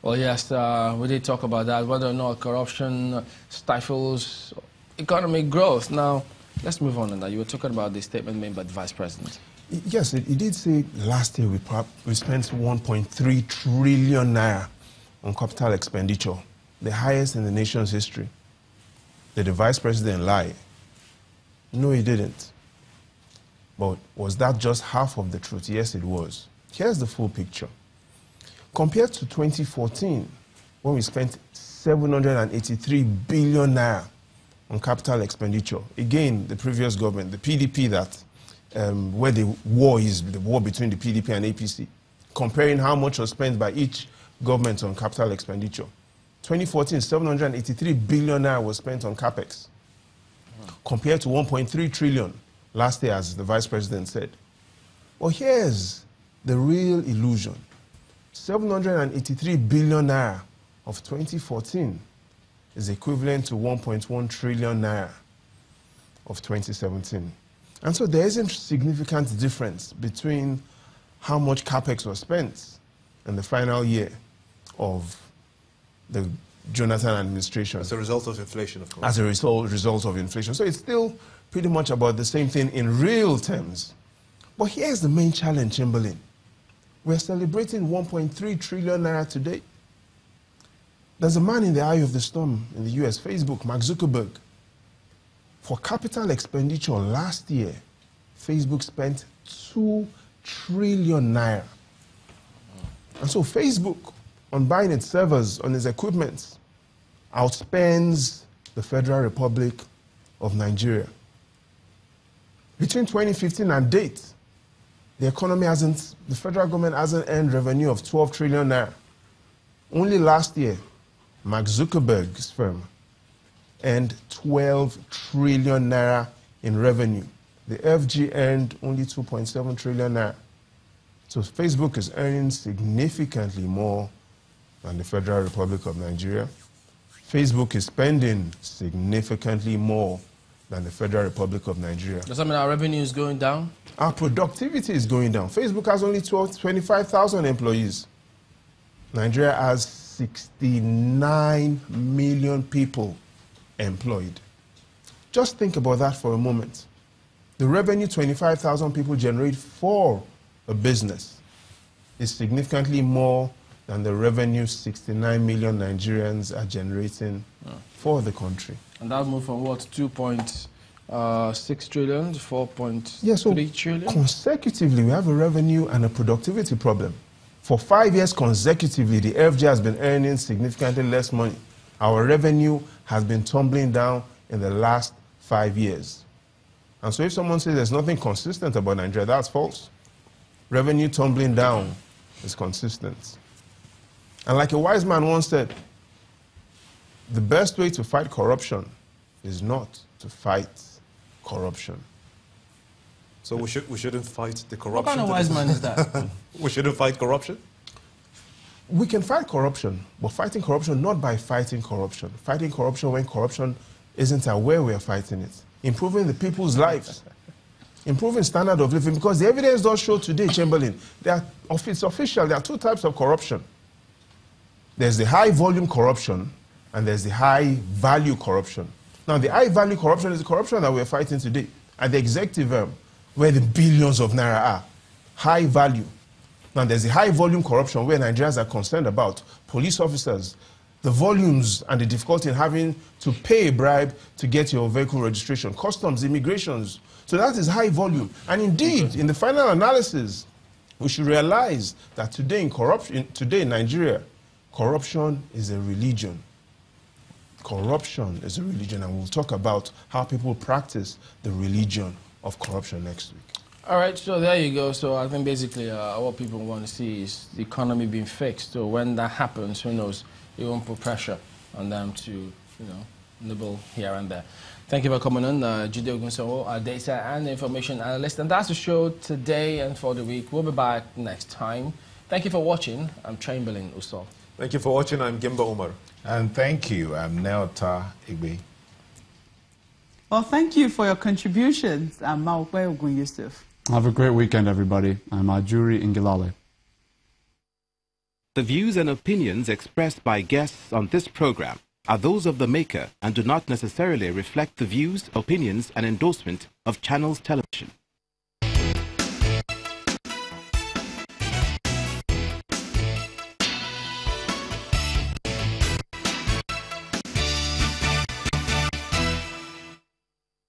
Well, yes, we did talk about that, whether or not corruption stifles economic growth. Now, let's move on. You were talking about the statement made by the Vice President. Yes, he did say last year we spent 1.3 trillion naira on capital expenditure, the highest in the nation's history. Did the Vice President lie? No, he didn't. But was that just half of the truth? Yes, it was. Here's the full picture. Compared to 2014, when we spent 783 billion naira on capital expenditure, again, the previous government, the PDP, that where the war is, the war between the PDP and APC, comparing how much was spent by each government on capital expenditure. 2014, 783 billion naira was spent on capex, compared to 1.3 trillion last year, as the Vice President said. Well, here's the real illusion. 783 billion naira of 2014 is equivalent to 1.1 trillion naira of 2017. And so there isn't significant difference between how much capex was spent in the final year of the Jonathan administration. As a result of inflation, of course. As a result of inflation. So it's still pretty much about the same thing in real terms. But here's the main challenge, Chamberlain. We're celebrating 1.3 trillion naira today. There's a man in the eye of the storm in the US, Facebook, Mark Zuckerberg. For capital expenditure last year, Facebook spent 2 trillion naira. And so Facebook, on buying its servers, on its equipment, outspends the Federal Republic of Nigeria. Between 2015 and date, the federal government hasn't earned revenue of 12 trillion naira. Only last year, Mark Zuckerberg's firm earned 12 trillion naira in revenue. The FG earned only 2.7 trillion naira. So Facebook is earning significantly more than the Federal Republic of Nigeria. Facebook is spending significantly more than the Federal Republic of Nigeria. Does that mean our revenue is going down? Our productivity is going down. Facebook has only 25,000 employees. Nigeria has 69 million people employed. Just think about that for a moment. The revenue 25,000 people generate for a business is significantly more than the revenue 69 million Nigerians are generating for the country. And that moved from what, 2.6 trillion to 4.3 trillion? Consecutively, we have a revenue and a productivity problem. For 5 years consecutively, the FG has been earning significantly less money. Our revenue has been tumbling down in the last 5 years. And so if someone says there's nothing consistent about Nigeria, that's false. Revenue tumbling down is consistent. And like a wise man once said, the best way to fight corruption is not to fight corruption. So we shouldn't fight the corruption? What kind of wise man is that? We shouldn't fight corruption? We can fight corruption, but fighting corruption not by fighting corruption. Fighting corruption when corruption isn't aware we are fighting it. Improving the people's lives. Improving standard of living, because the evidence does show today, Chamberlain, it's official, there are two types of corruption. There's the high volume corruption and there's the high value corruption. Now the high value corruption is the corruption that we're fighting today at the executive where the billions of naira are. High value. Now there's the high volume corruption where Nigerians are concerned about police officers, the volumes and the difficulty in having to pay a bribe to get your vehicle registration, customs, immigrations. So that is high volume. And indeed, in the final analysis, we should realize that today in Nigeria, corruption is a religion. Corruption is a religion, and we'll talk about how people practice the religion of corruption next week. All right, so there you go. So I think basically what people want to see is the economy being fixed. So when that happens, who knows, it won't put pressure on them to, nibble here and there. Thank you for coming on, Jide Ogunsanwo, our data and information analyst. And that's the show today and for the week. We'll be back next time. Thank you for watching. I'm Chamberlain Usol. Thank you for watching. I'm Gimba Umar. And thank you. I'm Neota Igbe. Well, thank you for your contributions. I'm Maukwe Ogun Yusuf. Have a great weekend, everybody. I'm Ajuri Ingilale. The views and opinions expressed by guests on this program are those of the maker and do not necessarily reflect the views, opinions, and endorsement of Channels Television.